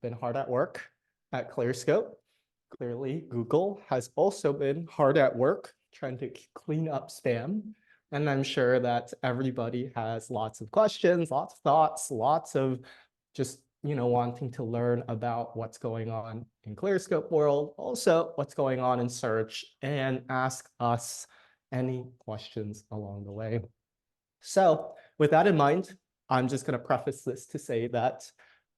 been hard at work at Clearscope. Clearly, Google has also been hard at work trying to clean up spam. And I'm sure that everybody has lots of questions, lots of thoughts, lots of just wanting to learn about what's going on in Clearscope world, also what's going on in search, and ask us any questions along the way. So with that in mind, I'm just going to preface this to say that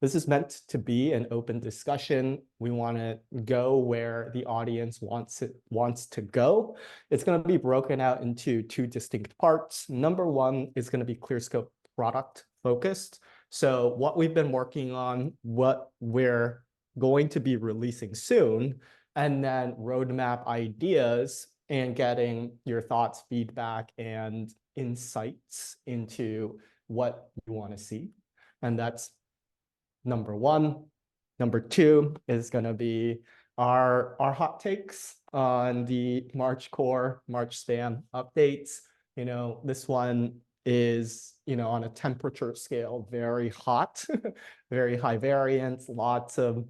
this is meant to be an open discussion. We want to go where the audience wants to go. It's going to be broken out into two distinct parts. Number one is going to be Clearscope product focused. So what we've been working on, what we're going to be releasing soon, and then roadmap ideas and getting your thoughts, feedback, and insights into what you want to see. And that's number one. Number two is going to be our hot takes on the March core, March spam updates. This one is, on a temperature scale, very hot, very high variance, lots of,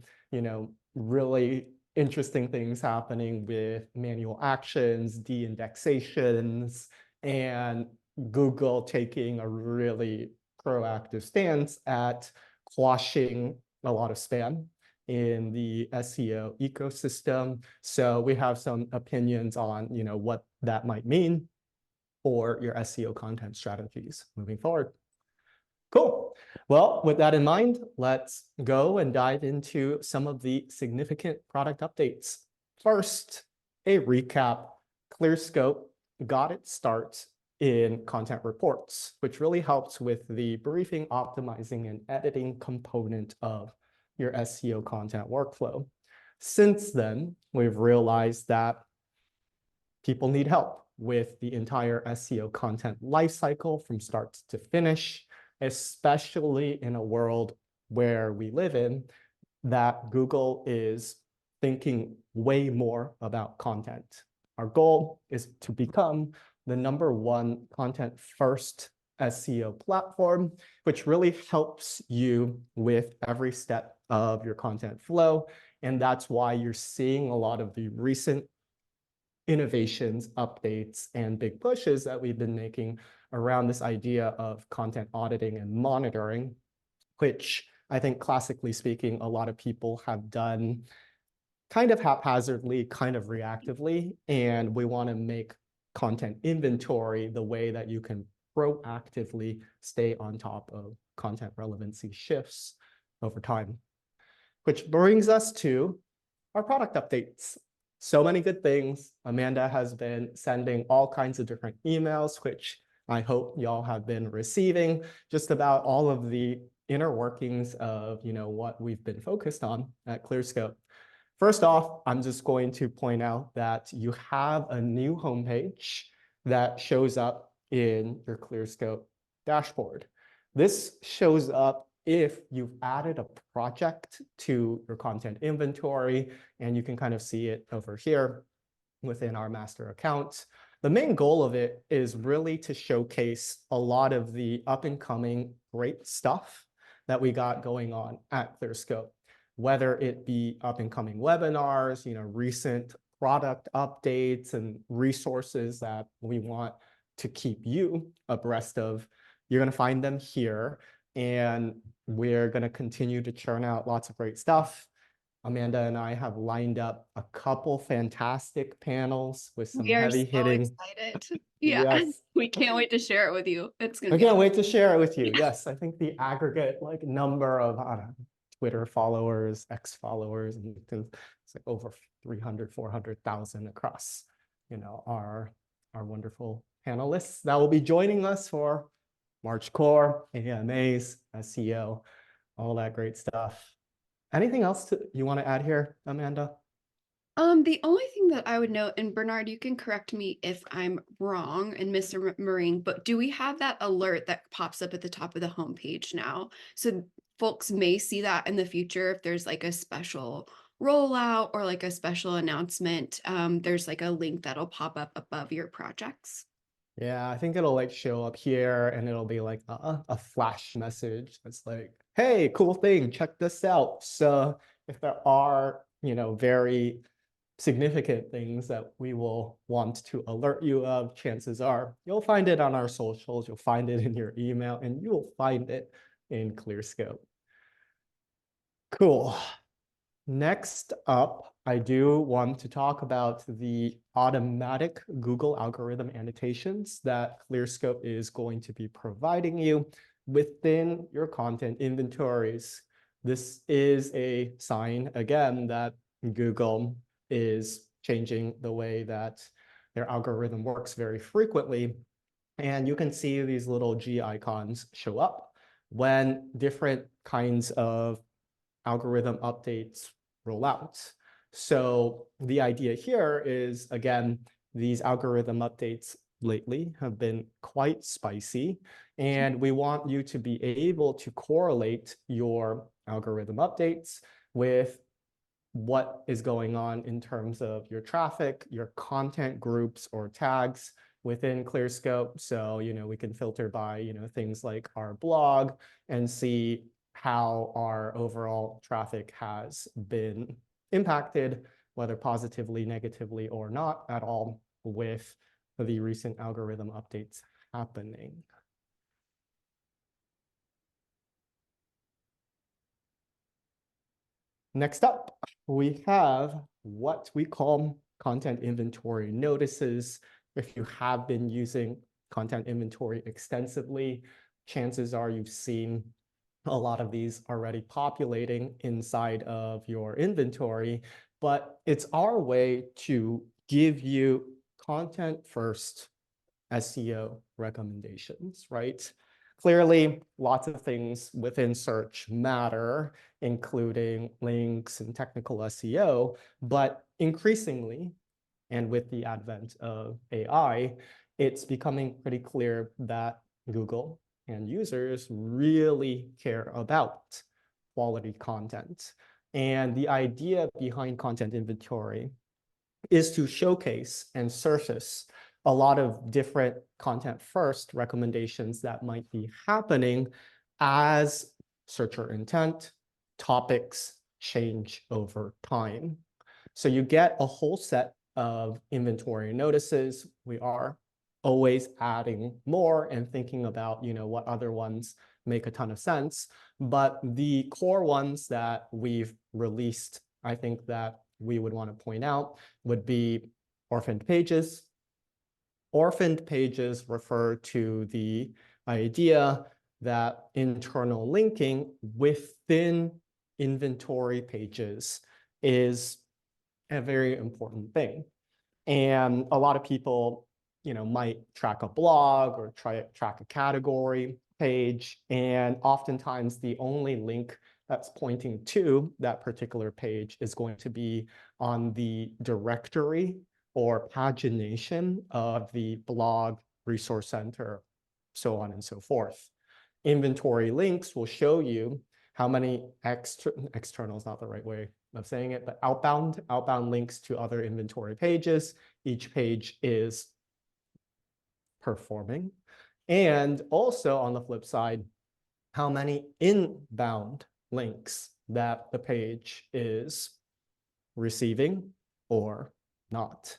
really interesting things happening with manual actions, de-indexations, and Google taking a really proactive stance at quashing a lot of spam in the SEO ecosystem. So we have some opinions on, what that might mean for your SEO content strategies moving forward. Cool. Well, with that in mind, let's go and dive into some of the significant product updates. First, a recap. Clearscope got its start in content reports, which really helps with the briefing, optimizing, and editing component of your SEO content workflow. Since then, we've realized that people need help with the entire SEO content lifecycle from start to finish, especially in a world where we live in, that Google is thinking way more about content. Our goal is to become the #1 content first SEO platform, which really helps you with every step of your content flow. And that's why you're seeing a lot of the recent innovations, updates, and big pushes that we've been making around this idea of content auditing and monitoring, which I think classically speaking, a lot of people have done kind of haphazardly, kind of reactively, and we want to make content inventory the way that you can proactively stay on top of content relevancy shifts over time. Which brings us to our product updates. So many good things. Amanda has been sending all kinds of different emails, which I hope y'all have been receiving, just about all of the inner workings of what we've been focused on at Clearscope. First off, I'm just going to point out that you have a new homepage that shows up in your Clearscope dashboard. This shows up if you've added a project to your content inventory, and you can kind of see it over here within our master account. The main goal of it is really to showcase a lot of the up and coming great stuff that we got going on at Clearscope, whether it be up and coming webinars, recent product updates and resources that we want to keep you abreast of. You're going to find them here, and we're going to continue to churn out lots of great stuff. Amanda and I have lined up a couple fantastic panels with some heavy hitting. So excited. Yeah, yes. We can't wait to share it with you. It's gonna I can't wait to share it with you. Yes, I think the aggregate number of Twitter followers, X followers, and it's like over 300, 400,000 across, our wonderful panelists that will be joining us for March Core, AMAs, SEO, all that great stuff. Anything else you want to add here, Amanda? The only thing that I would note, and Bernard, you can correct me if I'm wrong, and Mr. Marine, but do we have that alert that pops up at the top of the homepage now? So folks may see that in the future if there's like a special rollout or like a special announcement. There's like a link that'll pop up above your projects. Yeah, I think it'll like show up here and it'll be like a flash message that's like, hey, cool thing, check this out. So if there are, very significant things that we will want to alert you of, chances are you'll find it on our socials, you'll find it in your email, and you will find it in Clearscope. Cool. Next up, I do want to talk about the automatic Google algorithm annotations that Clearscope is going to be providing you within your content inventories. This is a sign, again, that Google is changing the way that their algorithm works very frequently. And you can see these little G icons show up when different kinds of algorithm updates roll out. So the idea here is, again, these algorithm updates lately have been quite spicy, and we want you to be able to correlate your algorithm updates with what is going on in terms of your traffic, your content groups or tags within Clearscope. So, we can filter by, things like our blog and see how our overall traffic has been impacted, whether positively, negatively, or not at all, with the recent algorithm updates happening. Next up, we have what we call content inventory notices. If you have been using content inventory extensively, chances are you've seen a lot of these already populating inside of your inventory, but it's our way to give you content first SEO recommendations, right? Clearly, lots of things within search matter, including links and technical SEO, but increasingly, and with the advent of AI, it's becoming pretty clear that Google and users really care about quality content. And the idea behind content inventory is to showcase and surface a lot of different content first recommendations that might be happening as searcher intent, topics change over time. So you get a whole set of inventory notices. We are always adding more and thinking about, what other ones make a ton of sense. But the core ones that we've released, I think that we would want to point out would be orphaned pages. Orphaned pages refer to the idea that internal linking within inventory pages is a very important thing. And a lot of people, might track a blog or track a category page. And oftentimes the only link that's pointing to that particular page is going to be on the directory or pagination of the blog, resource center, so on and so forth. Inventory links will show you how many external is not the right way of saying it, but outbound links to other inventory pages. Each page is performing. And also on the flip side, how many inbound links that the page is receiving or not.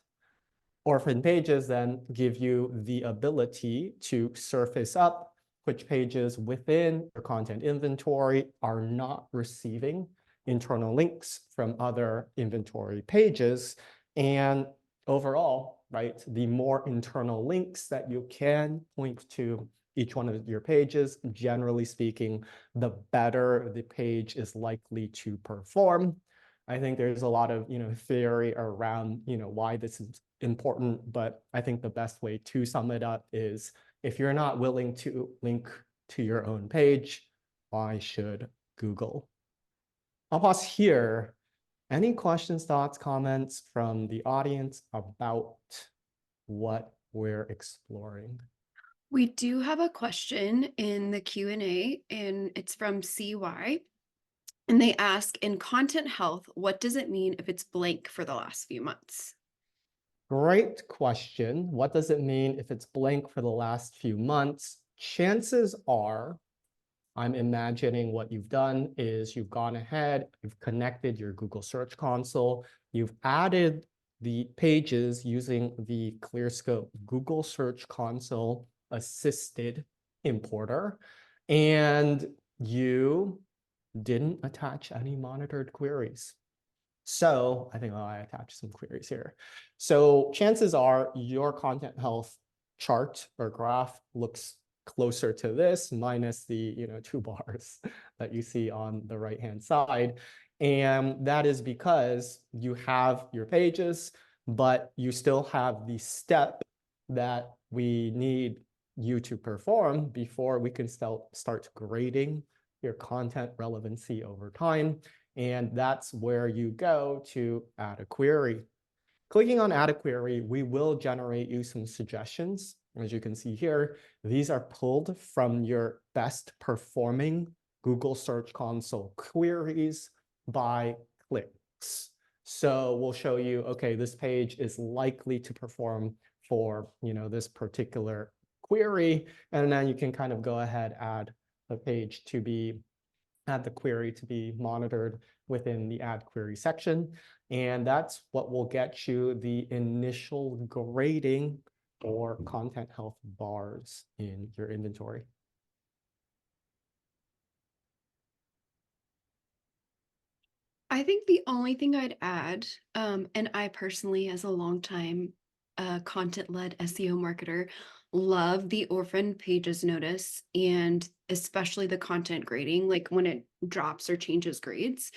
Orphan pages then give you the ability to surface up which pages within your content inventory are not receiving internal links from other inventory pages. And overall, right, the more internal links that you can point to each one of your pages, generally speaking, the better the page is likely to perform. I think there's a lot of, theory around, why this is important, but I think the best way to sum it up is if you're not willing to link to your own page, why should Google? I'll pause here. Any questions, thoughts, comments from the audience about what we're exploring? We do have a question in the Q&A, and it's from CY. And they ask, in content health, what does it mean if it's blank for the last few months? Great question. What does it mean if it's blank for the last few months? Chances are, I'm imagining what you've done is you've gone ahead, you've connected your Google Search Console, you've added the pages using the Clearscope Google Search Console assisted importer, and you didn't attach any monitored queries. So I think I attached some queries here. So chances are your content health chart or graph looks closer to this minus the 2 bars that you see on the right hand side. And that is because you have your pages, but you still have the step that we need you to perform before we can start grading your content relevancy over time. And that's where you go to add a query. Clicking on add a query, we will generate you some suggestions. As you can see here, these are pulled from your best performing Google Search Console queries by clicks. So we'll show you, okay, this page is likely to perform for this particular query. And then you can kind of go ahead, add the query to be monitored within the add query section. And that's what will get you the initial grading or content health bars in your inventory. I think the only thing I'd add, and I personally, as a longtime content-led SEO marketer, love the orphaned pages notice, and especially the content grading, like when it drops or changes grades.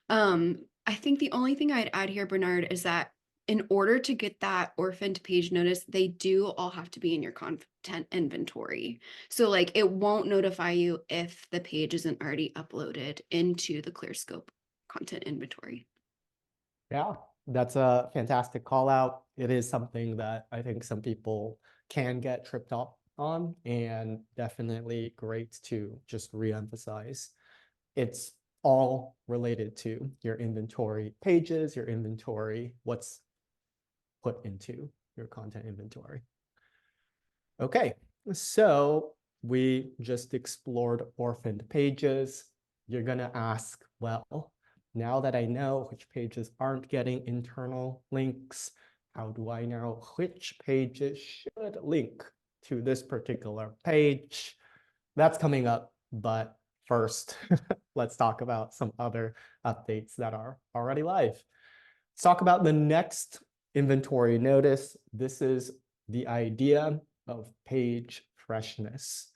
I think the only thing I'd add here, Bernard, is that in order to get that orphaned page notice, they do all have to be in your content inventory. So like it won't notify you if the page isn't already uploaded into the Clearscope content inventory. Yeah, that's a fantastic call out. It is something that I think some people can get tripped up on, and definitely great to just reemphasize. It's all related to your inventory pages, your inventory, what's put into your content inventory. Okay, so we just explored orphaned pages. You're gonna ask, well, now that I know which pages aren't getting internal links, how do I know which pages should link to this particular page? That's coming up, but first, let's talk about some other updates that are already live. Let's talk about the next inventory notice. This is the idea of page freshness.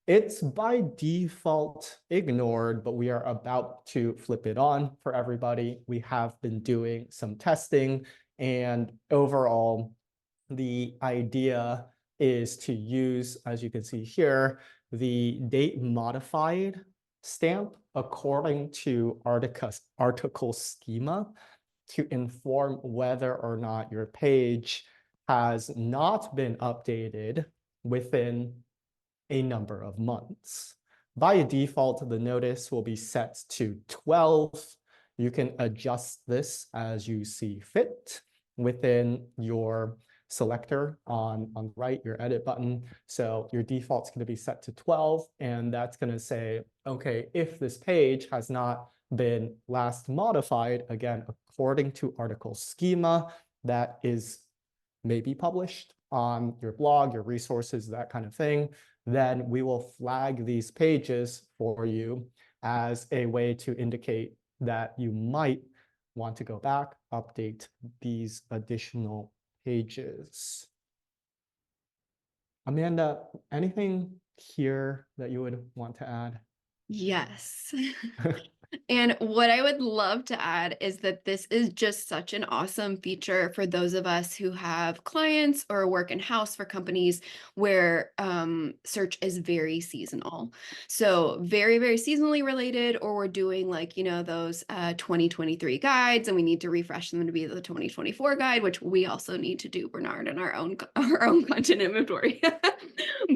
It's by default ignored, but we are about to flip it on for everybody. We have been doing some testing, and overall, the idea is to use, as you can see here, the date modified stamp according to article schema to inform whether or not your page has not been updated within a number of months. By default, the notice will be set to 12. You can adjust this as you see fit within your selector on the right, your edit button. So your default's going to be set to 12, and that's going to say, okay, if this page has not been last modified, again, according to article schema that is maybe published on your blog, your resources, that kind of thing, then we will flag these pages for you as a way to indicate that you might want to go back, update these additional pages. Amanda, anything here that you would want to add? Yes. And what I would love to add is that this is just such an awesome feature for those of us who have clients or work in-house for companies where search is very seasonal. So very, very seasonally related, or we're doing like, those 2023 guides and we need to refresh them to be the 2024 guide, which we also need to do, Bernard, in our own content inventory.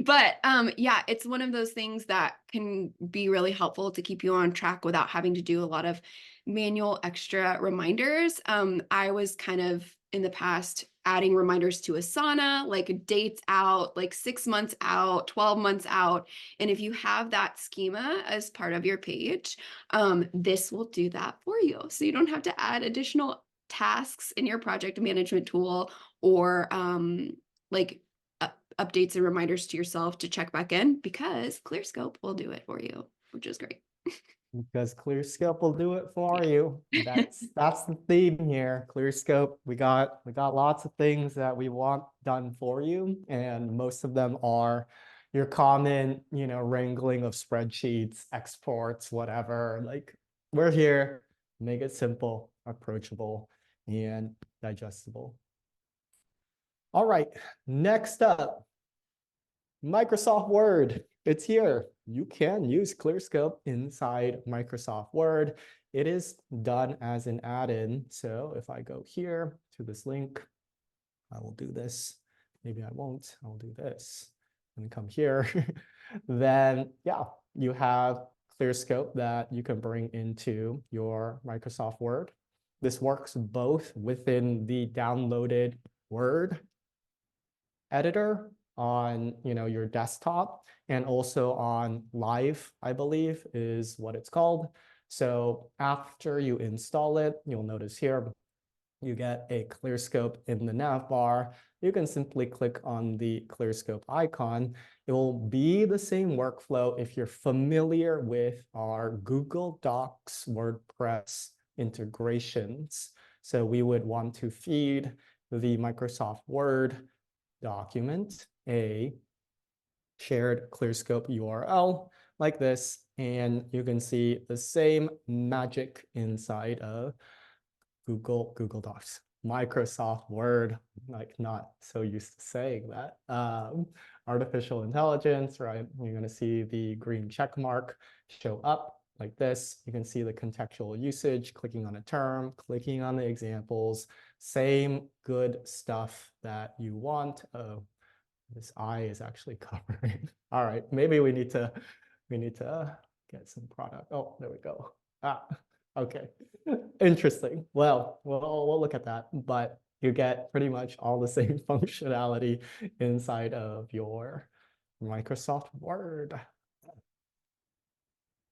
But yeah, it's one of those things that can be really helpful to keep you on track without having to do a lot of manual extra reminders. I was kind of in the past adding reminders to Asana, like dates out, like 6 months out, 12 months out. And if you have that schema as part of your page, this will do that for you. So you don't have to add additional tasks in your project management tool or like updates and reminders to yourself to check back in, because Clearscope will do it for you, which is great. Because Clearscope will do it for Yeah. you. That's the theme here. Clearscope, we got lots of things that we want done for you, and most of them are your common, wrangling of spreadsheets, exports, whatever. Like, we're here, make it simple, approachable, and digestible. All right, next up, Microsoft Word. It's here. You can use Clearscope inside Microsoft Word. It is done as an add-in. So if I go here to this link, I will do this. Maybe I won't. I'll do this and come here. Then, yeah, you have Clearscope that you can bring into your Microsoft Word. This works both within the downloaded Word editor on your desktop, and also on Live, I believe is what it's called. So after you install it, you'll notice here you get a Clearscope in the nav bar. You can simply click on the Clearscope icon. It will be the same workflow if you're familiar with our Google Docs WordPress integrations. So we would want to feed the Microsoft Word document a shared Clearscope URL like this, and you can see the same magic inside of Google Docs. Microsoft Word, like, not so used to saying that. Artificial intelligence, right? You're going to see the green check mark show up like this. You can see the contextual usage, clicking on a term, clicking on the examples, same good stuff that you want. Oh, this eye is actually covering. All right, maybe we need to get some product. Oh, there we go. Okay. Interesting. Well, we'll look at that, but you get pretty much all the same functionality inside of your Microsoft Word.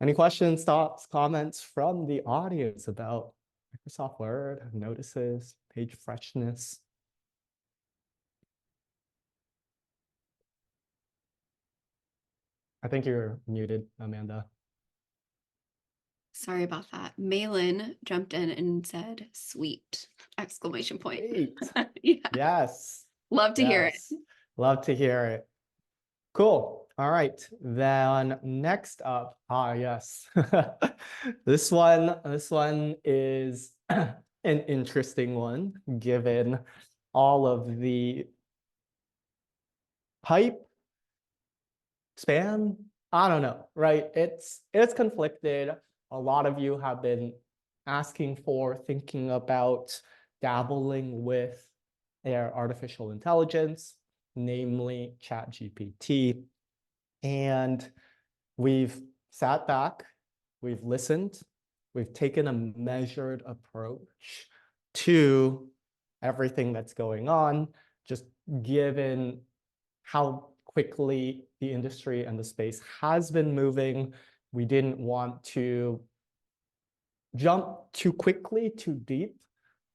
Any questions, thoughts, comments from the audience about Microsoft Word, notices, page freshness? I think you're muted, Amanda. Sorry about that. Malin jumped in and said, "Sweet!" Exclamation point. Great. Yeah, Yes. love to hear it. Yes. Love to hear it. Cool. All right. Then next up, yes. This one is an interesting one, given all of the hype, spam. I don't know, right? It's conflicted. A lot of you have been asking for, thinking about dabbling with their artificial intelligence, namely ChatGPT. And we've sat back, we've listened, we've taken a measured approach to everything that's going on, just given how quickly the industry and the space has been moving. We didn't want to jump too quickly, too deep,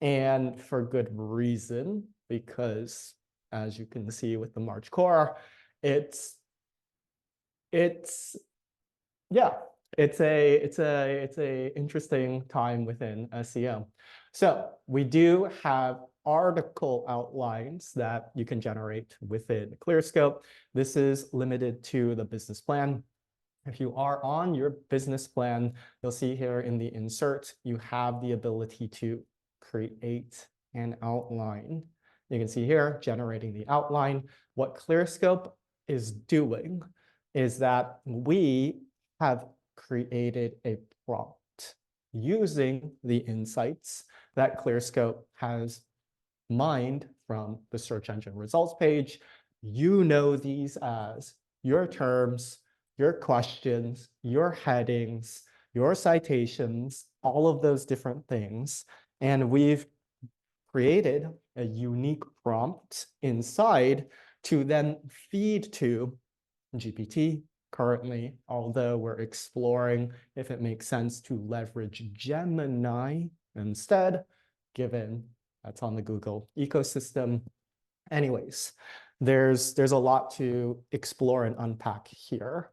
and for good reason, because as you can see with the March core, it's yeah, it's a interesting time within SEO. So we do have article outlines that you can generate within Clearscope. This is limited to the business plan. If you are on your business plan, you'll see here in the insert, you have the ability to create an outline. You can see here, generating the outline. What Clearscope is doing is that we have created a prompt using the insights that Clearscope has mined from the search engine results page. You know these as your terms, your questions, your headings, your citations, all of those different things. And we've created a unique prompt inside to then feed to GPT currently, although we're exploring if it makes sense to leverage Gemini instead, given that's on the Google ecosystem. Anyways, there's a lot to explore and unpack here.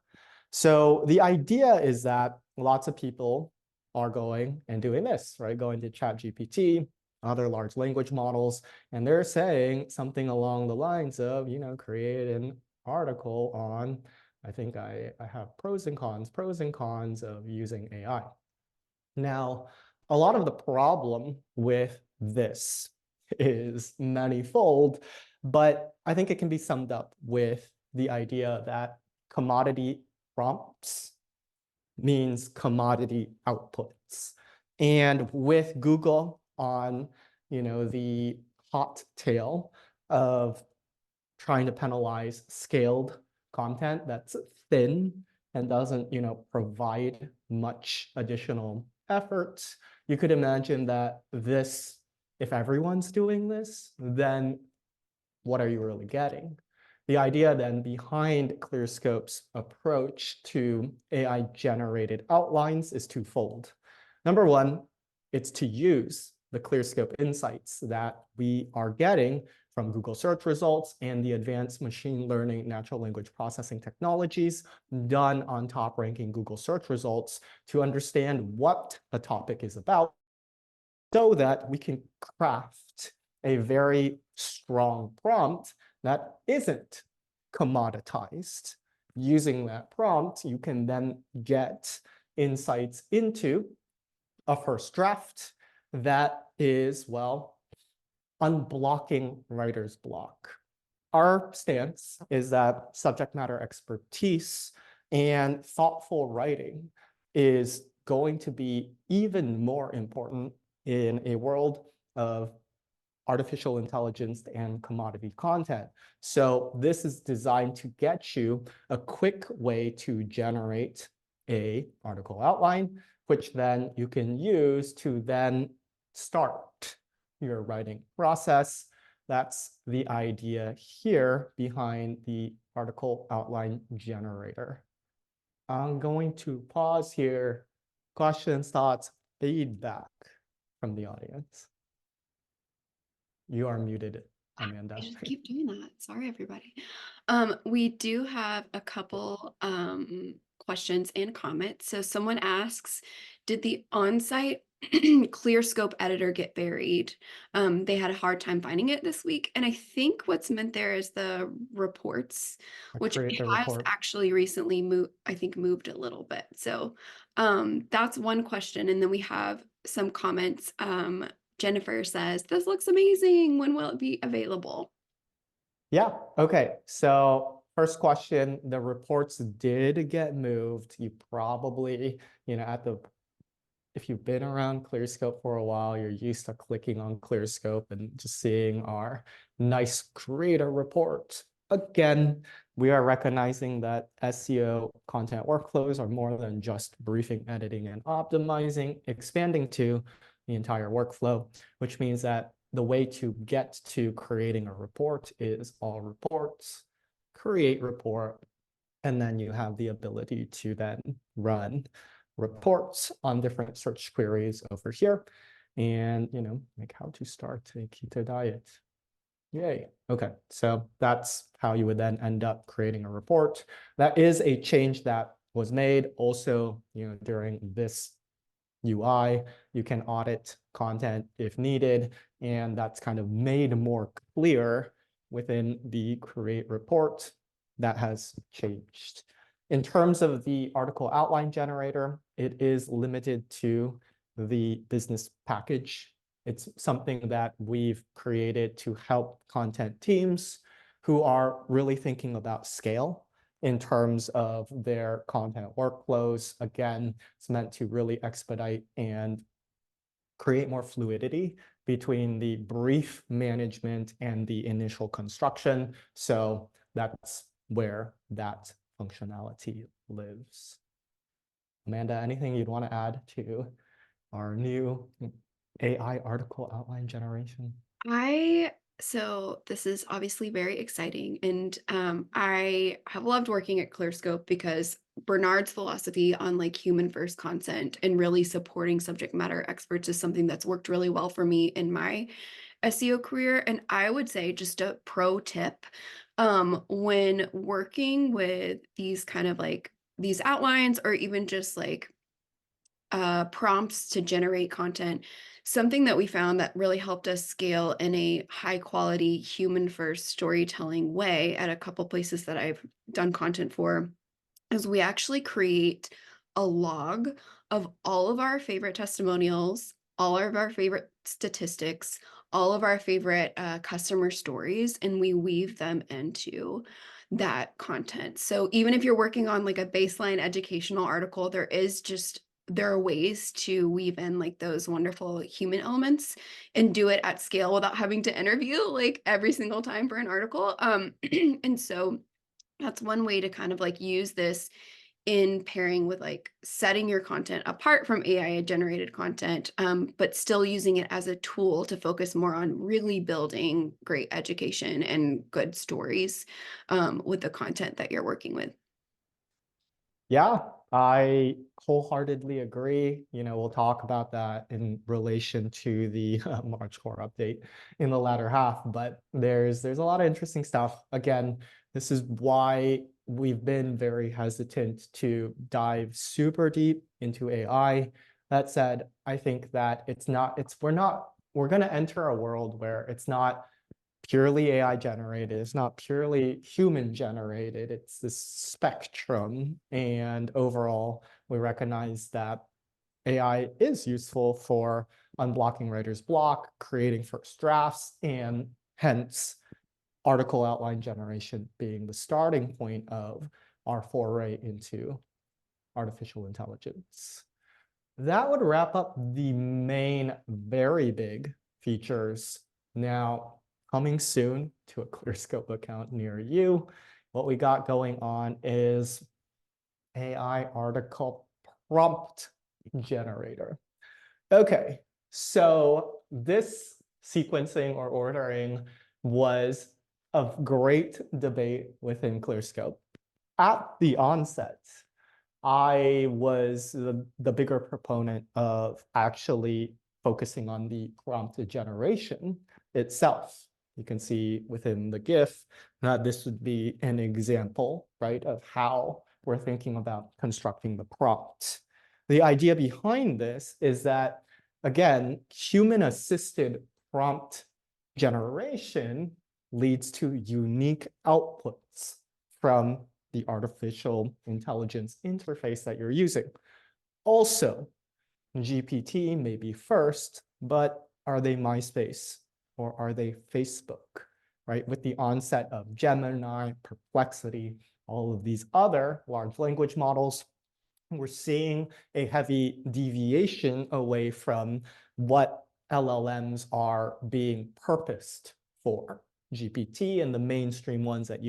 So the idea is that lots of people are going and doing this, right? Going to ChatGPT, other large language models, and they're saying something along the lines of, create an article on, I think I have pros and cons of using AI. Now, a lot of the problem with this is manifold, but I think it can be summed up with the idea that commodity prompts means commodity outputs. And with Google on, the hot tail of trying to penalize scaled content that's thin and doesn't, provide much additional effort, you could imagine that this, if everyone's doing this, then what are you really getting? The idea then behind Clearscope's approach to AI-generated outlines is twofold. Number one, it's to use the Clearscope insights that we are getting from Google search results and the advanced machine learning natural language processing technologies done on top-ranking Google search results to understand what a topic is about so that we can craft a very strong prompt that isn't commoditized. Using that prompt, you can then get insights into a first draft that is, well, unblocking writer's block. Our stance is that subject matter expertise and thoughtful writing is going to be even more important in a world of artificial intelligence and commodity content. So this is designed to get you a quick way to generate a article outline, which then you can use to then start your writing process. That's the idea here behind the article outline generator. I'm going to pause here. Questions, thoughts, feedback from the audience. You are muted, Amanda. I just keep doing that. Sorry, everybody. We do have a couple questions and comments. So someone asks, did the on-site Clearscope editor get buried? They had a hard time finding it this week. And I think what's meant there is the reports, which Create the has report. actually recently moved a little bit. So that's one question. And then we have some comments. Jennifer says, this looks amazing. When will it be available? Yeah, okay. So first question, the reports did get moved. You probably, if you've been around Clearscope for a while, you're used to clicking on Clearscope and just seeing our nice creator report. Again, we are recognizing that SEO content workflows are more than just briefing, editing, and optimizing, expanding to the entire workflow, which means that the way to get to creating a report is all reports, create report, and then you have the ability to then run reports on different search queries over here. And, like how to start a keto diet. Yay. Okay, so that's how you would then end up creating a report. That is a change that was made also, during this UI. You can audit content if needed, and that's kind of made more clear within the create report. That has changed. In terms of the article outline generator, it is limited to the business package. It's something that we've created to help content teams who are really thinking about scale in terms of their content workflows. Again, it's meant to really expedite and create more fluidity between the brief management and the initial construction. So that's where that functionality lives. Amanda, anything you'd want to add to our new AI article outline generation? So this is obviously very exciting, and I have loved working at Clearscope because Bernard's philosophy on like human first content and really supporting subject matter experts is something that's worked really well for me in my SEO career. And I would say, just a pro tip, when working with these kind of like these outlines, or even just like prompts to generate content, something that we found that really helped us scale in a high quality human first storytelling way at a couple places that I've done content for, is we actually create a log of all of our favorite testimonials, all of our favorite statistics, all of our favorite customer stories, and we weave them into that content. So even if you're working on like a baseline educational article, there are ways to weave in like those wonderful human elements and do it at scale without having to interview like every single time for an article. And so that's one way to kind of like use this in pairing with like setting your content apart from AI generated content, but still using it as a tool to focus more on really building great education and good stories with the content that you're working with. Yeah, I wholeheartedly agree. We'll talk about that in relation to the March core update in the latter half, but there's a lot of interesting stuff. Again, this is why we've been very hesitant to dive super deep into AI. That said, I think that we're going to enter a world where it's not purely AI generated. It's not purely human generated. It's this spectrum. And overall, we recognize that AI is useful for unblocking writer's block, creating first drafts, and hence article outline generation being the starting point of our foray into artificial intelligence. That would wrap up the main, very big features. Now, coming soon to a Clearscope account near you, what we got going on is AI article prompt generator. Okay, so this sequencing or ordering was of great debate within Clearscope. At the onset, I was the bigger proponent of actually focusing on the prompt generation itself. You can see within the GIF that this would be an example, right, of how we're thinking about constructing the prompt. The idea behind this is that, again, human-assisted prompt generation leads to unique outputs from the artificial intelligence interface that you're using. Also, GPT may be first, but are they MySpace or are they Facebook, right? With the onset of Gemini, Perplexity, all of these other large language models, we're seeing a heavy deviation away from what LLMs are being purposed for. GPT and the mainstream ones that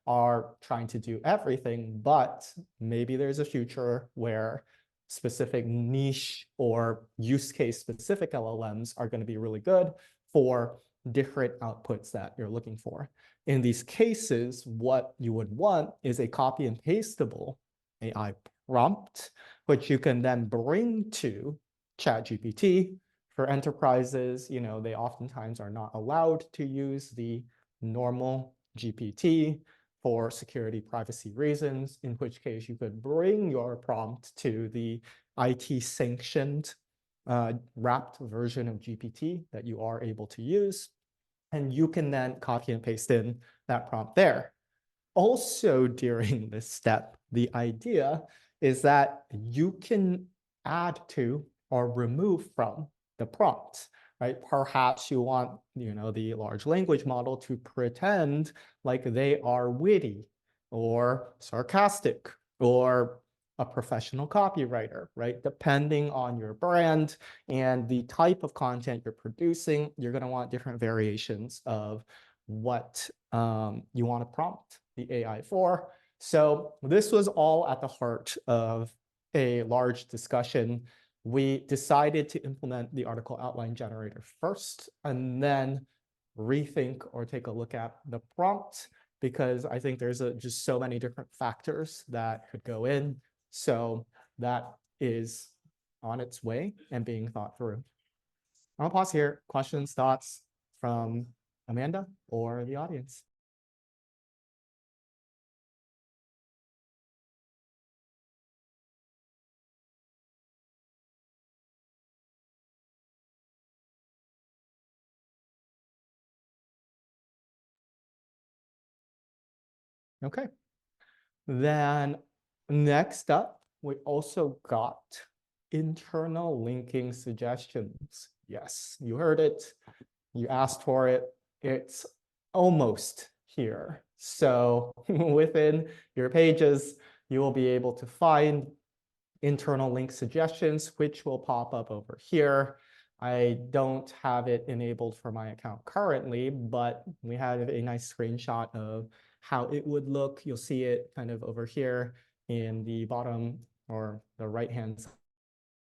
are trying to do everything, but maybe there's a future where specific niche or use case specific LLMs are going to be really good for different outputs that you're looking for. In these cases, what you would want is a copy and pasteable AI prompt, which you can then bring to ChatGPT. For enterprises, they oftentimes are not allowed to use the normal GPT for security privacy reasons, in which case you could bring your prompt to the IT sanctioned wrapped version of GPT that you are able to use. And you can then copy and paste in that prompt there. Also, during this step, the idea is that you can add to or remove from the prompt, right? Perhaps you want, the large language model to pretend like they are witty or sarcastic or a professional copywriter, right? Depending on your brand and the type of content you're producing, you're going to want different variations of what you want to prompt the AI for. So this was all at the heart of a large discussion we decided to implement the article outline generator first and then rethink or take a look at the prompt, because I think there's just so many different factors that could go in. So that is on its way and being thought through. I'll pause here. Questions, thoughts from Amanda or the audience? Okay. Then next up, we also got internal linking suggestions. Yes, you heard it. You asked for it. It's almost here. So within your pages, you will be able to find internal link suggestions, which will pop up over here. I don't have it enabled for my account currently, but we have a nice screenshot of how it would look. You'll see it kind of over here in the bottom or the right-hand side.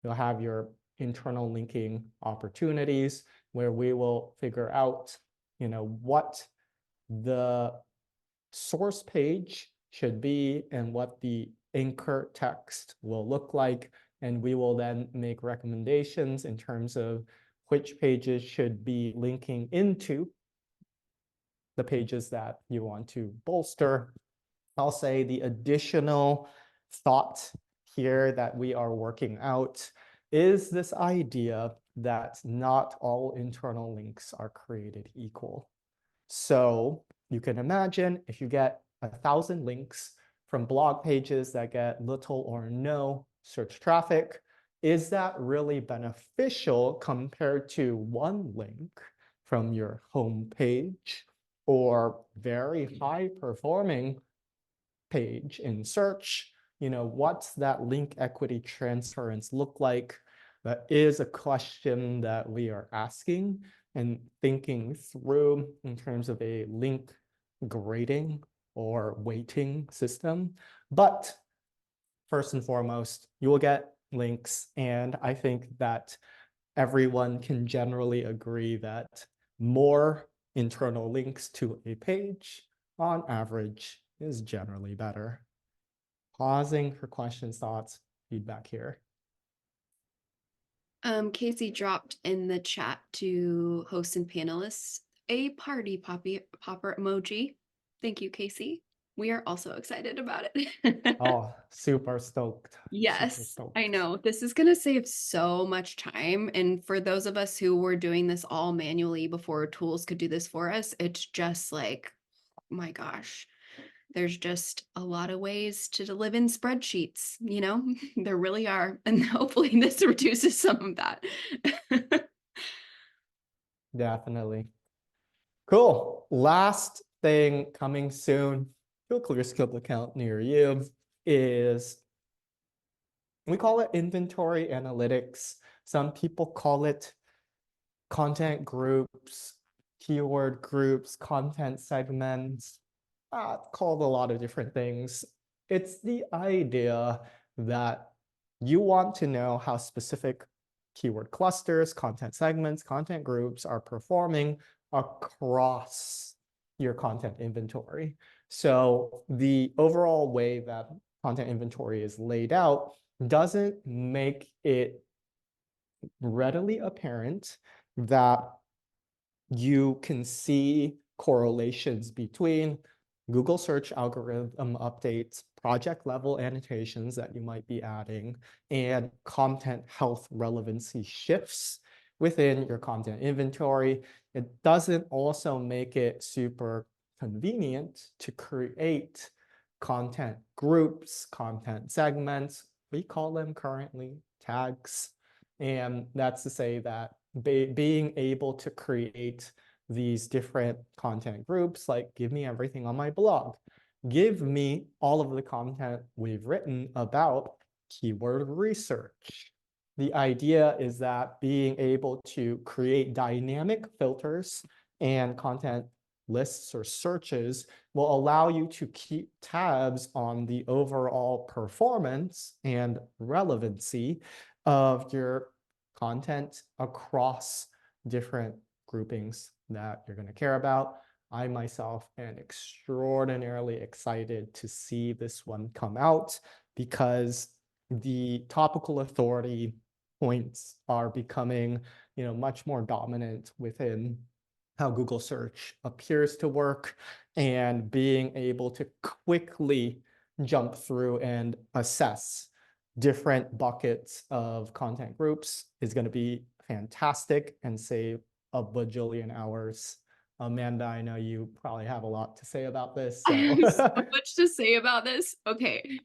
You'll have your internal linking opportunities where we will figure out, what the source page should be and what the anchor text will look like. And we will then make recommendations in terms of which pages should be linking into the pages that you want to bolster. I'll say the additional thought here that we are working out is this idea that not all internal links are created equal. So you can imagine if you get 1,000 links from blog pages that get little or no search traffic, is that really beneficial compared to one link from your home page or very high performing page in search? What's that link equity transference look like? That is a question that we are asking and thinking through in terms of a link grading or weighting system. But first and foremost, you will get links. And I think that everyone can generally agree that more internal links to a page on average is generally better. Pausing for questions, thoughts, feedback here. Casey dropped in the chat to hosts and panelists a party popper emoji. Thank you, Casey. We are also excited about it. Oh, super stoked. Yes, Super stoked. I know. This is going to save so much time. And for those of us who were doing this all manually before tools could do this for us, it's just like, my gosh, there's just a lot of ways to live in spreadsheets, there really are. And hopefully this reduces some of that. Definitely. Cool. Last thing coming soon to a Clearscope account near you is, we call it inventory analytics. Some people call it content groups, keyword groups, content segments, called a lot of different things. It's the idea that you want to know how specific keyword clusters, content segments, content groups are performing across your content inventory. So the overall way that content inventory is laid out doesn't make it readily apparent that you can see correlations between Google search algorithm updates, project level annotations that you might be adding, and content health relevancy shifts within your content inventory. It doesn't also make it super convenient to create content groups, content segments. We call them currently tags. And that's to say that being able to create these different content groups, like give me everything on my blog, give me all of the content we've written about keyword research. The idea is that being able to create dynamic filters and content lists or searches will allow you to keep tabs on the overall performance and relevancy of your content across different groupings that you're going to care about. I myself am extraordinarily excited to see this one come out because the topical authority points are becoming, much more dominant within how Google search appears to work, and being able to quickly jump through and assess different buckets of content groups is going to be fantastic and save a bajillion hours. Amanda, I know you probably have a lot to say about this. I So have so much to say about this. Okay.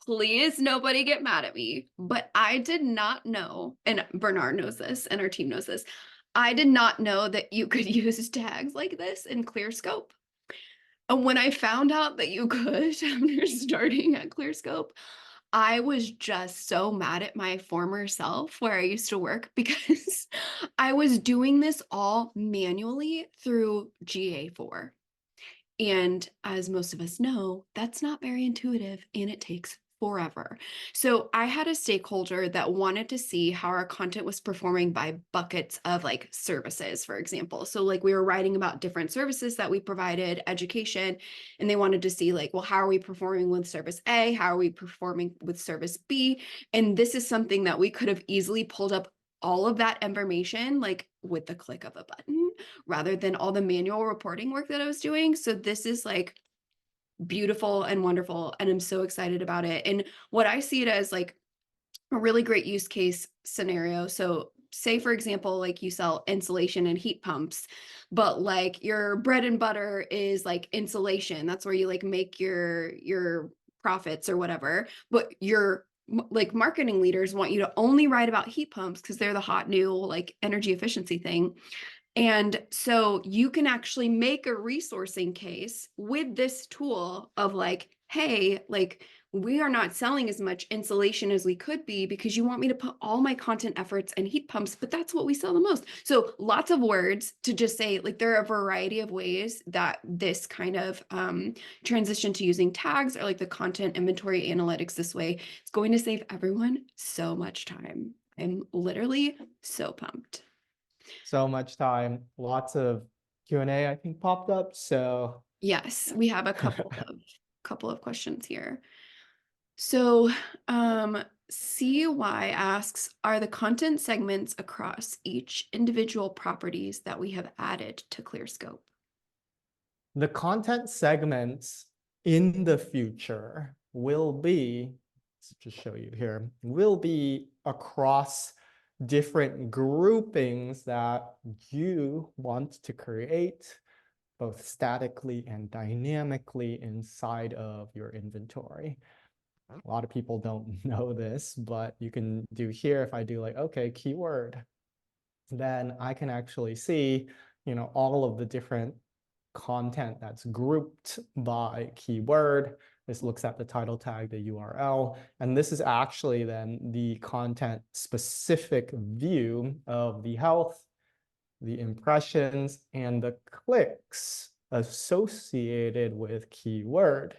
Please, nobody get mad at me, but I did not know, and Bernard knows this, and our team knows this. I did not know that you could use tags like this in Clearscope. And when I found out that you could after starting at Clearscope, I was just so mad at my former self where I used to work because I was doing this all manually through GA4. And as most of us know, that's not very intuitive and it takes forever. So I had a stakeholder that wanted to see how our content was performing by buckets of like services, for example. So like we were writing about different services that we provided, education, and they wanted to see like, well, how are we performing with service A? How are we performing with service B? And this is something that we could have easily pulled up all of that information like with the click of a button rather than all the manual reporting work that I was doing. So this is like beautiful and wonderful. And I'm so excited about it. And what I see it as like a really great use case scenario. So say, for example, like you sell insulation and heat pumps, but like your bread and butter is like insulation. That's where you like make your profits or whatever. But your like marketing leaders want you to only write about heat pumps because they're the hot new like energy efficiency thing. And so you can actually make a resourcing case with this tool of like, hey, like we are not selling as much insulation as we could be because you want me to put all my content efforts and heat pumps, but that's what we sell the most. So lots of words to just say, like there are a variety of ways that this kind of transition to using tags or like the content inventory analytics this way, it's going to save everyone so much time. I'm literally so pumped. so much time, lots of Q&A, I think, popped up. So Yes, we have a couple of questions here. So, CY asks, are the content segments across each individual properties that we have added to Clearscope? the content segments in the future will be, let's just show you here, will be across different groupings that you want to create both statically and dynamically inside of your inventory. A lot of people don't know this, but you can do here, if I do like, okay, keyword, then I can actually see, all of the different content that's grouped by keyword. This looks at the title tag, the URL, and this is actually then the content specific view of the health, the impressions, and the clicks associated with keyword.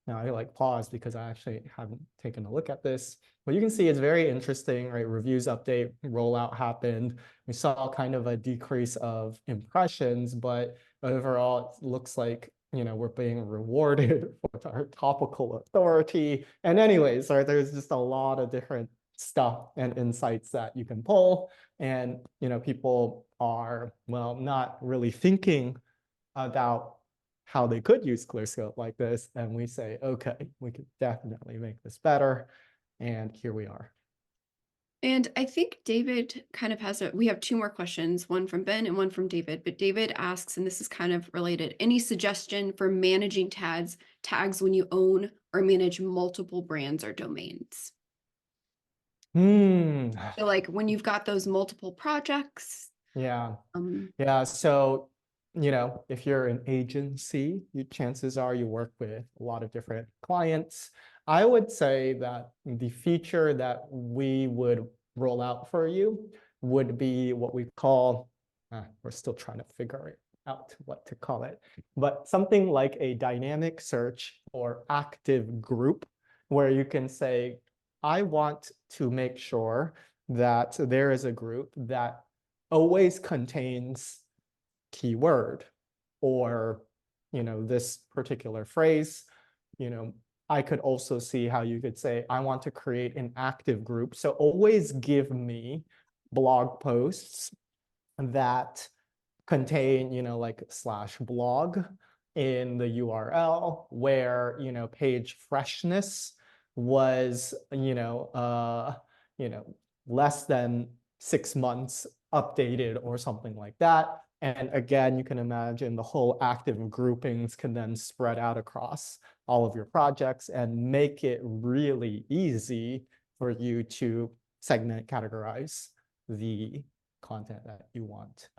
Now I like pause because I actually haven't taken a look at this, but you can see it's very interesting, right? Reviews update, rollout happened. We saw kind of a decrease of impressions, but overall it looks like, we're being rewarded with our topical authority. And anyways, right, there's just a lot of different stuff and insights that you can pull. And, people are, well, not really thinking about how they could use Clearscope like this. And we say, okay, we could definitely make this better. And here we are. And I think David kind of we have two more questions, one from Ben and one from David, but David asks, and this is kind of related, any suggestion for managing tags when you own or manage multiple brands or domains? So like when you've got those multiple projects. Yeah. Um, Yeah. So, if you're an agency, chances are you work with a lot of different clients. I would say that the feature that we would roll out for you would be what we call, we're still trying to figure it out what to call it, but something like a dynamic search or active group where you can say, I want to make sure that there is a group that always contains keyword or, this particular phrase. I could also see how you could say, I want to create an active group. So always give me blog posts that contain, like /blog in the URL where, page freshness was, less than 6 months updated or something like that. And again, you can imagine the whole active groupings can then spread out across all of your projects and make it really easy for you to segment, categorize the content that you want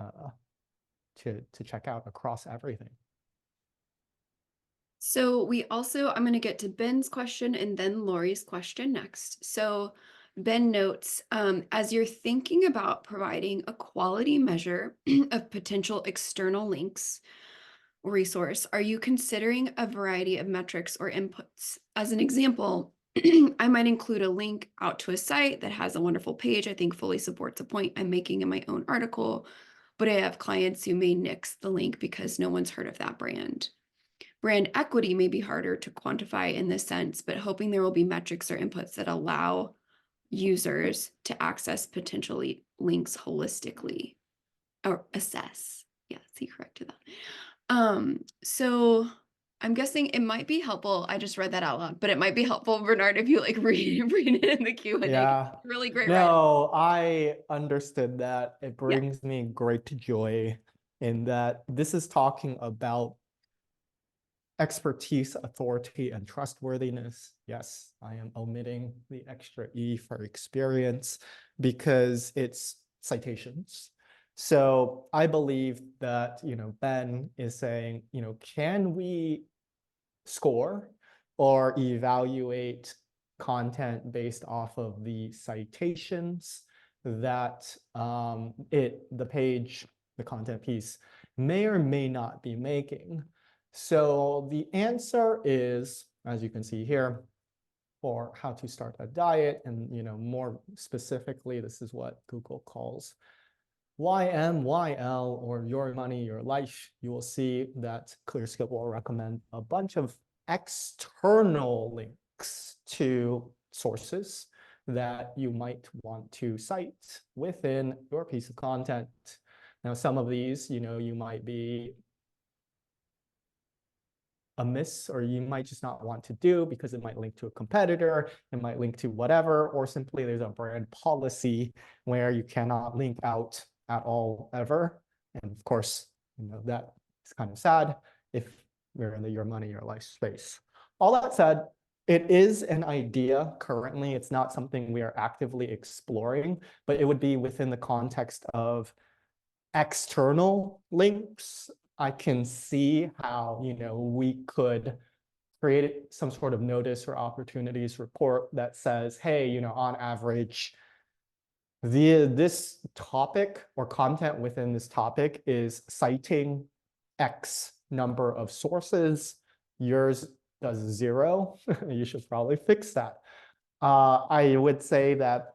to check out across everything. So I'm going to get to Ben's question and then Lori's question next. So Ben notes, as you're thinking about providing a quality measure of potential external links or resource, are you considering a variety of metrics or inputs? As an example, I might include a link out to a site that has a wonderful page I think fully supports a point I'm making in my own article, but I have clients who may nix the link because no one's heard of that brand. Brand equity may be harder to quantify in this sense, but hoping there will be metrics or inputs that allow users to access potentially links holistically or assess. Yes, he corrected that. So I'm guessing it might be helpful. I just read that out loud, but it might be helpful, Bernard, if you like read it in the Q&A. Yeah. Really great writing. No, I understood that. It Yeah. brings me great joy in that this is talking about expertise, authority, and trustworthiness. Yes, I am omitting the extra E for experience because it's citations. So I believe that, Ben is saying, can we score or evaluate content based off of the citations that the page, the content piece may or may not be making? So the answer is, as you can see here, for how to start a diet, and more specifically, this is what Google calls YMYL, or your money, your life. You will see that Clearscope will recommend a bunch of external links to sources that you might want to cite within your piece of content. Now, some of these, you might be amiss, or you might just not want to do because it might link to a competitor, it might link to whatever, or simply there's a brand policy where you cannot link out at all ever. And of course, that is kind of sad if you're in the your money, your life space. All that said, it is an idea currently. It's not something we are actively exploring, but it would be within the context of external links. I can see how, we could create some sort of notice or opportunities report that says, hey, on average, this topic or content within this topic is citing X number of sources. Yours does 0. You should probably fix that. I would say that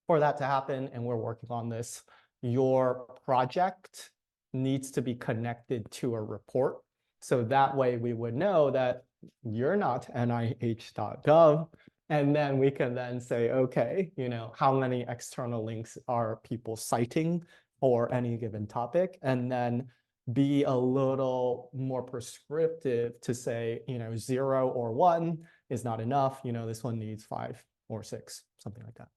for that to happen, and we're working on this, your project needs to be connected to a report. So that way we would know that you're not nih.gov. And then we can then say, okay, how many external links are people citing for any given topic? And then be a little more prescriptive to say, 0 or 1 is not enough. This one needs 5 or 6, something like that.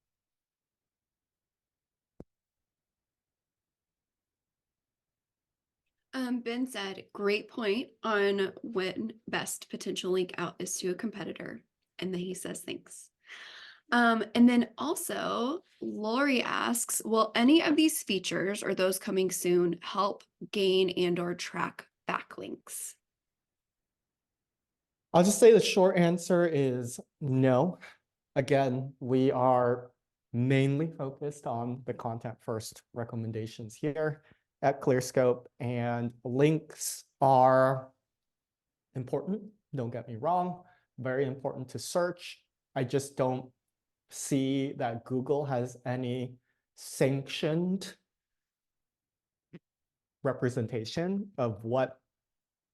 Ben said, great point on when best potential link out is to a competitor. And then he says, thanks. And then also Lori asks, will any of these features or those coming soon help gain and or track backlinks? I'll just say the short answer is no. Again, we are mainly focused on the content first recommendations here at Clearscope, and links are important. Don't get me wrong, very important to search. I just don't see that Google has any sanctioned representation of what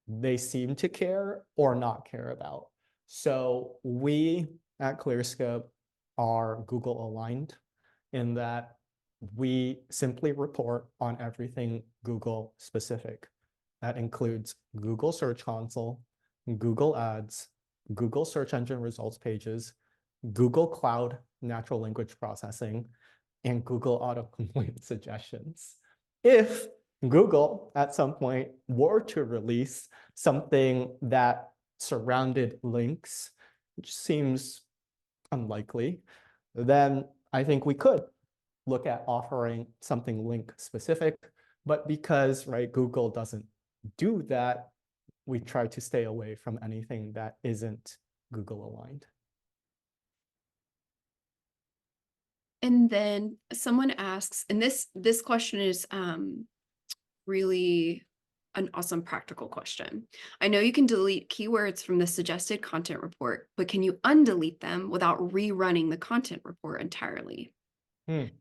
they seem to care or not care about. So we at Clearscope are Google aligned in that we simply report on everything Google specific. That includes Google Search Console, Google Ads, Google search engine results pages, Google Cloud natural language processing, and Google autocomplete suggestions. If Google at some point were to release something that surrounded links, which seems unlikely, then I think we could look at offering something link specific. But because, right, Google doesn't do that, we try to stay away from anything that isn't Google aligned. And then someone asks, and this question is really an awesome practical question. I know you can delete keywords from the suggested content report, but can you undelete them without rerunning the content report entirely? And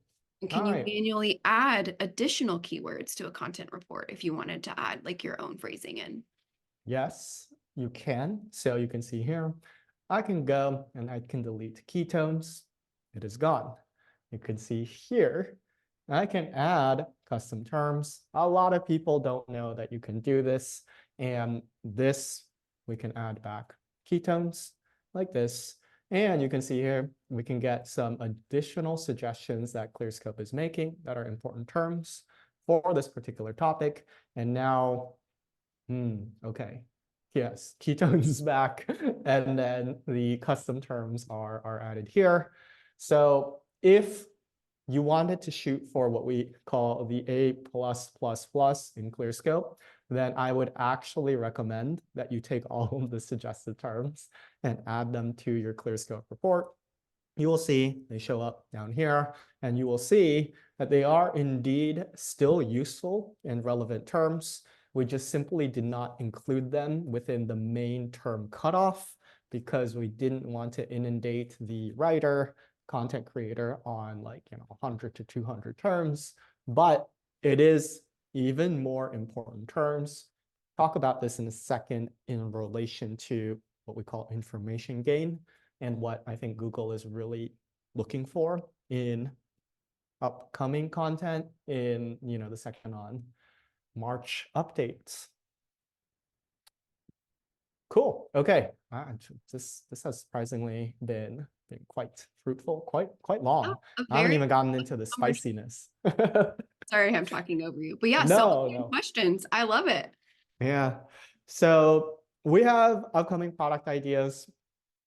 can All you right. manually add additional keywords to a content report if you wanted to add like your own phrasing in? Yes, you can. So you can see here, I can go and I can delete ketones. It is gone. You can see here, I can add custom terms. A lot of people don't know that you can do this. And this, we can add back ketones like this. And you can see here, we can get some additional suggestions that Clearscope is making that are important terms for this particular topic. And now, okay. Yes, ketones back, and then the custom terms are added here. So if you wanted to shoot for what we call the A+++ in Clearscope, then I would actually recommend that you take all of the suggested terms and add them to your Clearscope report. You will see they show up down here, and you will see that they are indeed still useful and relevant terms. We just simply did not include them within the main term cutoff because we didn't want to inundate the writer, content creator on 100 to 200 terms, but it is even more important terms. Talk about this in a second in relation to what we call information gain and what I think Google is really looking for in upcoming content in the section on March updates. Cool. Okay. This has surprisingly been quite fruitful, quite Oh, long. a I haven't very even gotten into the conversation. spiciness. Sorry, I'm talking over you. But yeah, so No, many no. questions. I love it. Yeah. So we have upcoming product ideas.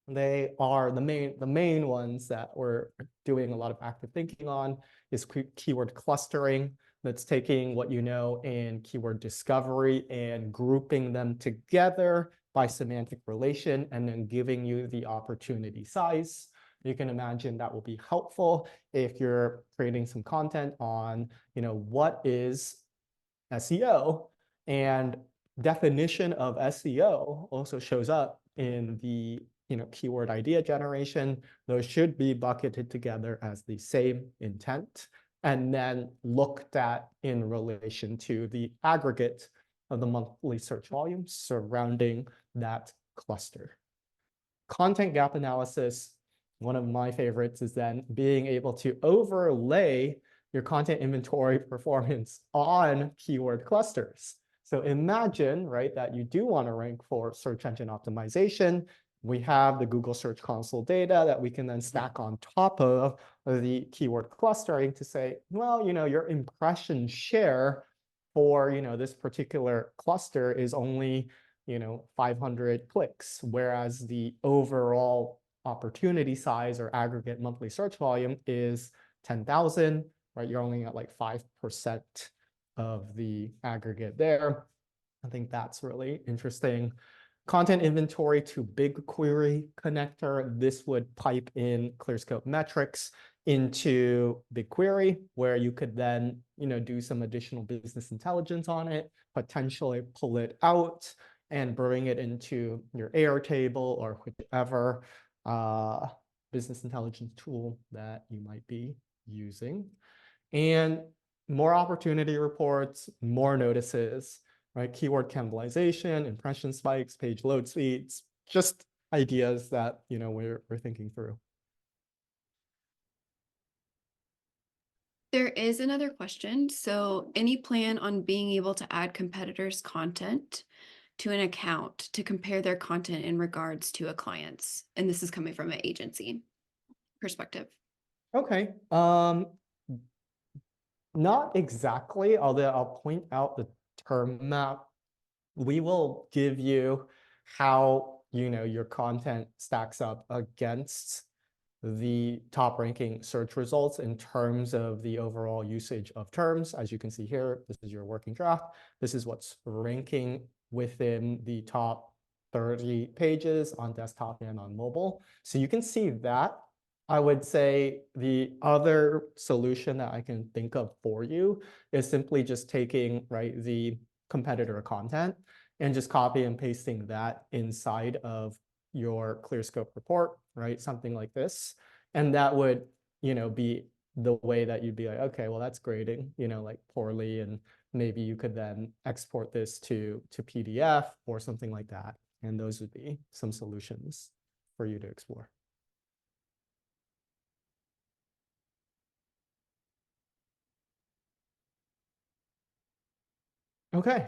They are the main ones that we're doing a lot of active thinking on is keyword clustering. That's taking what you know in keyword discovery and grouping them together by semantic relation and then giving you the opportunity size. You can imagine that will be helpful if you're creating some content on, what is SEO, and definition of SEO also shows up in the keyword idea generation. Those should be bucketed together as the same intent and then looked at in relation to the aggregate of the monthly search volume surrounding that cluster. Content gap analysis, one of my favorites, is then being able to overlay your content inventory performance on keyword clusters. So imagine, right, that you do want to rank for search engine optimization. We have the Google Search Console data that we can then stack on top of the keyword clustering to say, well, your impression share for, this particular cluster is only 500 clicks, whereas the overall opportunity size or aggregate monthly search volume is 10,000, right? You're only at like 5% of the aggregate there. I think that's really interesting. Content inventory to BigQuery connector. This would pipe in Clearscope metrics into BigQuery, where you could then, do some additional business intelligence on it, potentially pull it out and bring it into your Airtable or whichever business intelligence tool that you might be using. And more opportunity reports, more notices, right? Keyword cannibalization, impression spikes, page load speeds, just ideas that, you know, we're thinking through. There is another question. So any plan on being able to add competitors' content to an account to compare their content in regards to a client's? And this is coming from an agency perspective. Okay. Not exactly, although I'll point out the term map. We will give you how, you know, your content stacks up against the top ranking search results in terms of the overall usage of terms. As you can see here, this is your working draft. This is what's ranking within the top 30 pages on desktop and on mobile. So you can see that. I would say the other solution that I can think of for you is simply just taking, right, the competitor content and just copy and pasting that inside of your Clearscope report, right? Something like this. And that would, you know, be the way that you'd be like, okay, well, that's grading, you know, like poorly. And maybe you could then export this to PDF or something like that. And those would be some solutions for you to explore. Okay,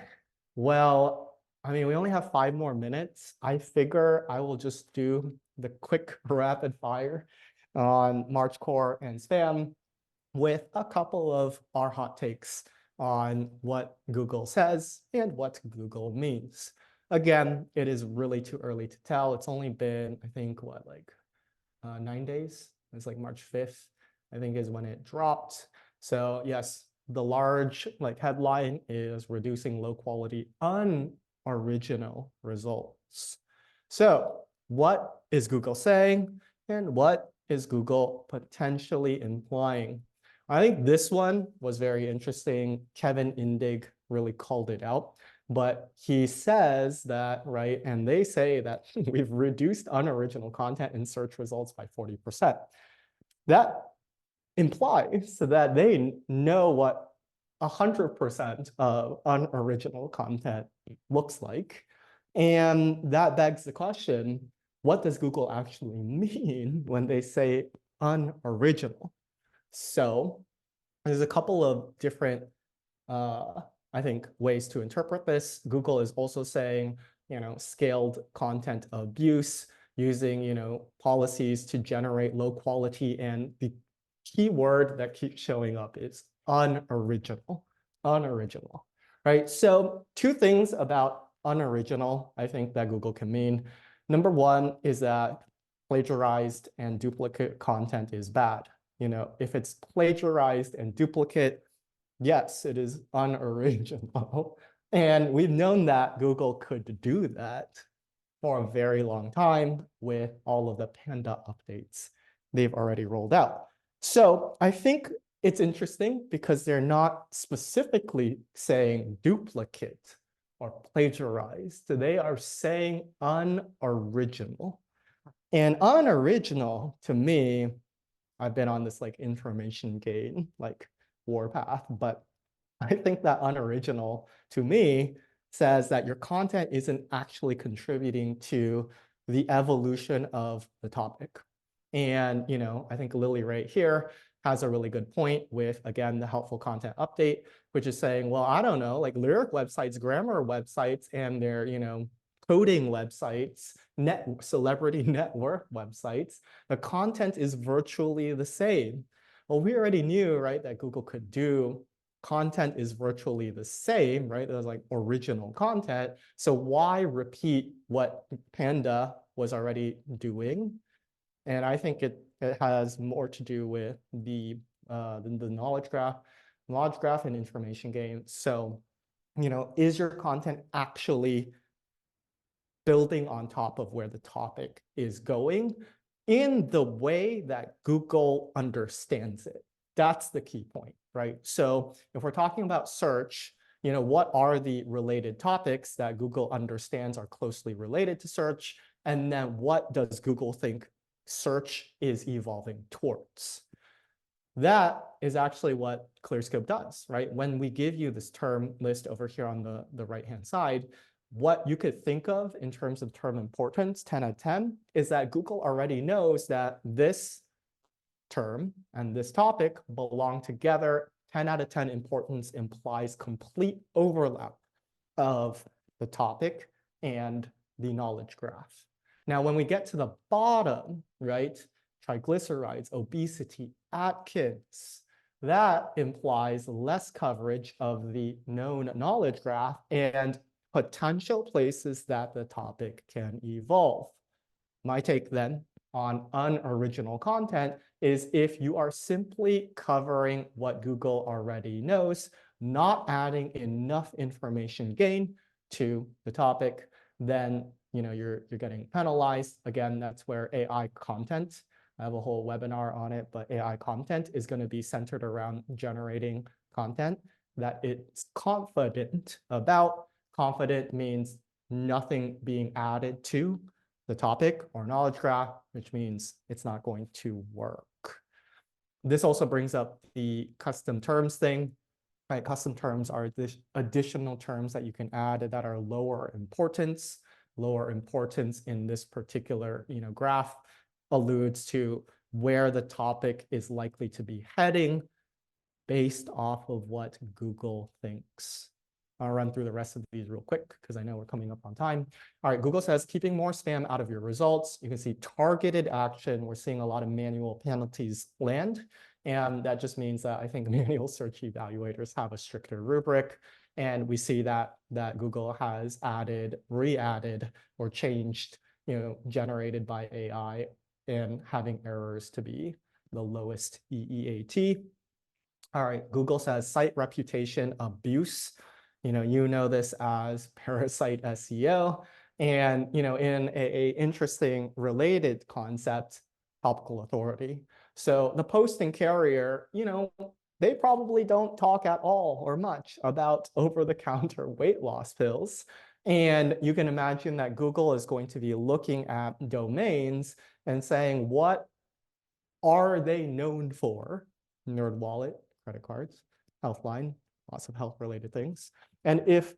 well, I mean, we only have 5 more minutes. I figure I will just do the quick rapid fire on March core and spam with a couple of our hot takes on what Google says and what Google means. Again, it is really too early to tell. It's only been, I think, what, like 9 days? It's like March 5th, I think, is when it dropped. So yes, the large like headline is reducing low quality unoriginal results. So what is Google saying and what is Google potentially implying? I think this one was very interesting. Kevin Indig really called it out, but he says that, right, and they say that we've reduced unoriginal content in search results by 40%. That implies that they know what 100% of unoriginal content looks like. And that begs the question, what does Google actually mean when they say unoriginal? So there's a couple of different, I think, ways to interpret this. Google is also saying, you know, scaled content abuse using, you know, policies to generate low quality, and the keyword that keeps showing up is unoriginal, unoriginal, right? So 2 things about unoriginal, I think, that Google can mean. Number 1 is that plagiarized and duplicate content is bad. You know, if it's plagiarized and duplicate, yes, it is unoriginal. And we've known that Google could do that for a very long time with all of the Panda updates they've already rolled out. So I think it's interesting because they're not specifically saying duplicate or plagiarized. They are saying unoriginal. And unoriginal, to me, I've been on this like information gain, like warpath, but I think that unoriginal, to me, says that your content isn't actually contributing to the evolution of the topic. And, you know, I think Lily right here has a really good point with, again, the helpful content update, which is saying, well, I don't know, like lyric websites, grammar websites, and their, you know, coding websites, celebrity network websites, the content is virtually the same. Well, we already knew, right, that Google could do content is virtually the same, right? There's like original content. So why repeat what Panda was already doing? And I think it has more to do with the knowledge graph and information gain. So, you know, is your content actually building on top of where the topic is going in the way that Google understands it? That's the key point, right? So if we're talking about search, you know, what are the related topics that Google understands are closely related to search? And then what does Google think search is evolving towards. That is actually what Clearscope does, right? When we give you this term list over here on the right-hand side, what you could think of in terms of term importance, 10 out of 10, is that Google already knows that this term and this topic belong together. 10 out of 10 importance implies complete overlap of the topic and the knowledge graph. Now, when we get to the bottom, right, triglycerides, obesity, Atkins, that implies less coverage of the known knowledge graph and potential places that the topic can evolve. My take then on unoriginal content is if you are simply covering what Google already knows, not adding enough information gain to the topic, then you're getting penalized. Again, that's where AI content, I have a whole webinar on it, but AI content is going to be centered around generating content that it's confident about. Confident means nothing being added to the topic or knowledge graph, which means it's not going to work. This also brings up the custom terms thing, right? Custom terms are additional terms that you can add that are lower importance. Lower importance in this particular graph alludes to where the topic is likely to be heading based off of what Google thinks. I'll run through the rest of these real quick because I know we're coming up on time. All right, Google says keeping more spam out of your results. You can see targeted action. We're seeing a lot of manual penalties land. And that just means that I think manual search evaluators have a stricter rubric. And we see that Google has added, re-added, or changed, generated by AI and having errors to be the lowest EEAT. All right, Google says site reputation abuse. You know this as parasite SEO. And in a interesting related concept, topical authority. So the posting carrier, they probably don't talk at all or much about over-the-counter weight loss pills. And you can imagine that Google is going to be looking at domains and saying, what are they known for? NerdWallet, credit cards, Healthline, lots of health-related things. And if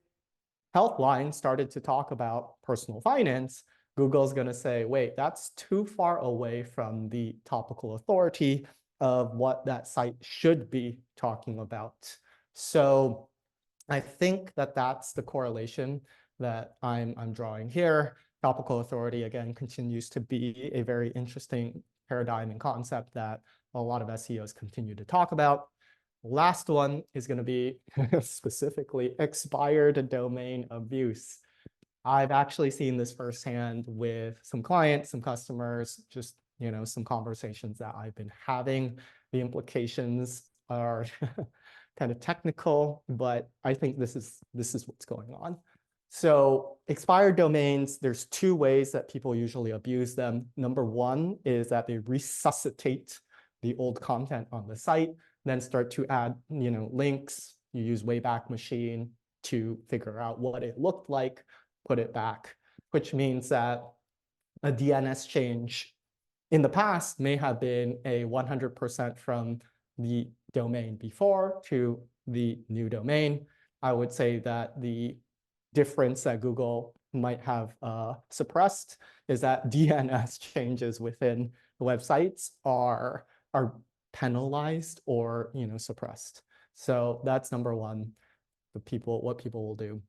Healthline started to talk about personal finance, Google's going to say, wait, that's too far away from the topical authority of what that site should be talking about. So I think that that's the correlation that I'm drawing here. Topical authority, again, continues to be a very interesting paradigm and concept that a lot of SEOs continue to talk about. Last one is going to be specifically expired domain abuse. I've actually seen this firsthand with some clients, some customers, just some conversations that I've been having. The implications are kind of technical, but I think this is what's going on. So expired domains, there's two ways that people usually abuse them. Number one is that they resuscitate the old content on the site, then start to add links. You use Wayback Machine to figure out what it looked like, put it back, which means that a DNS change in the past may have been a 100% from the domain before to the new domain. I would say that the difference that Google might have suppressed is that DNS changes within the websites are penalized or suppressed. So that's number one, what people will do.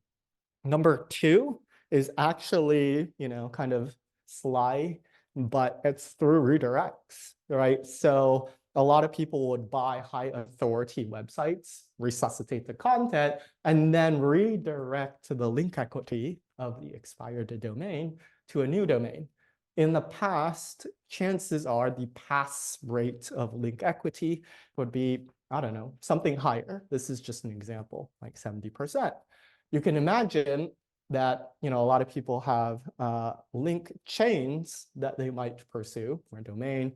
Number two is actually kind of sly, but it's through redirects, right? So a lot of people would buy high authority websites, resuscitate the content, and then redirect to the link equity of the expired domain to a new domain. In the past, chances are the pass rate of link equity would be, I don't know, something higher. This is just an example, like 70%. You can imagine that a lot of people have link chains that they might pursue for a domain,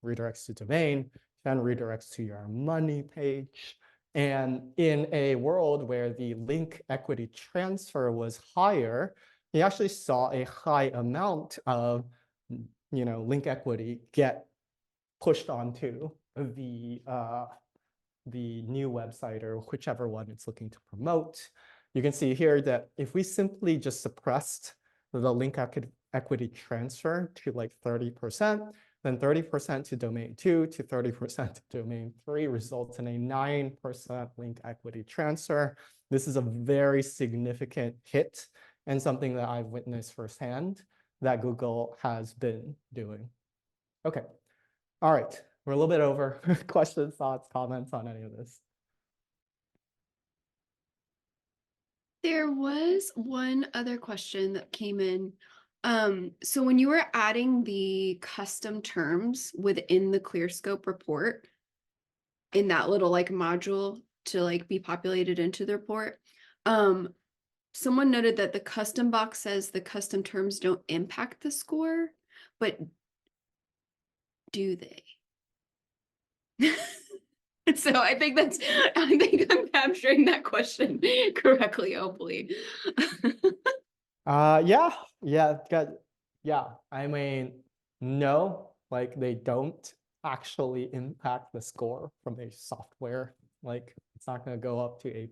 redirects to domain, then redirects to your money page. And in a world where the link equity transfer was higher, he actually saw a high amount of link equity get pushed onto the new website or whichever one it's looking to promote. You can see here that if we simply just suppressed the link equity transfer to like 30%, then 30% to domain 2 to 30% to domain 3 results in a 9% link equity transfer. This is a very significant hit and something that I've witnessed firsthand that Google has been doing. Okay, all right, we're a little bit over. Questions, thoughts, comments on any of this? There was one other question that came in. So when you were adding the custom terms within the Clearscope report, in that little like module to like be populated into the report, someone noted that the custom box says the custom terms don't impact the score, but do they? So I think I'm capturing that question correctly, hopefully. Yeah. I mean, no, like they don't actually impact the score from a software. Like it's not going to go up to A++.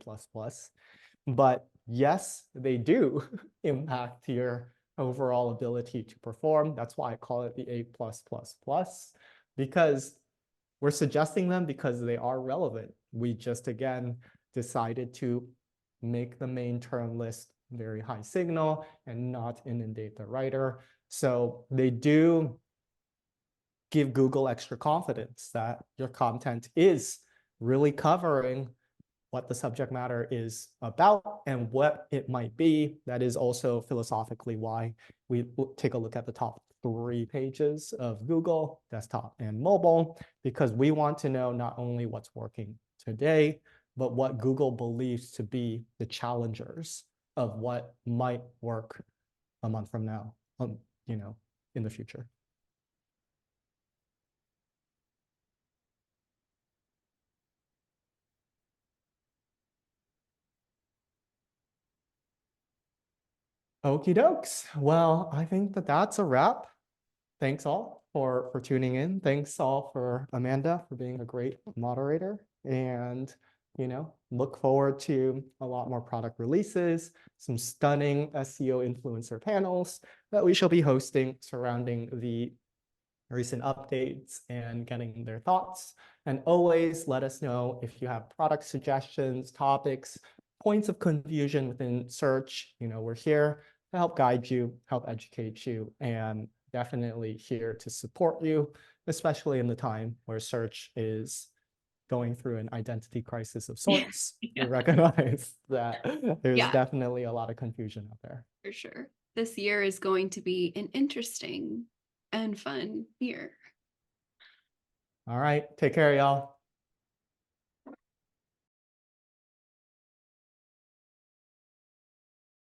But yes, they do impact your overall ability to perform. That's why I call it the A+++, because we're suggesting them because they are relevant. We just, again, decided to make the main term list very high signal and not inundate the writer. So they do give Google extra confidence that your content is really covering what the subject matter is about and what it might be. That is also philosophically why we take a look at the top 3 pages of Google, desktop and mobile, because we want to know not only what's working today, but what Google believes to be the challengers of what might work a month from now, in the future. Okie dokes. Well, I think that that's a wrap. Thanks all for tuning in. Thanks all for Amanda for being a great moderator, and look forward to a lot more product releases, some stunning SEO influencer panels that we shall be hosting surrounding the recent updates and getting their thoughts. And always let us know if you have product suggestions, topics, points of confusion within search. We're here to help guide you, help educate you, and definitely here to support you, especially in the time where search is going through an identity crisis of sorts. Yeah. We recognize that there's Yeah. definitely a lot of confusion out there. For sure. This year is going to be an interesting and fun year. All right, take care, y'all.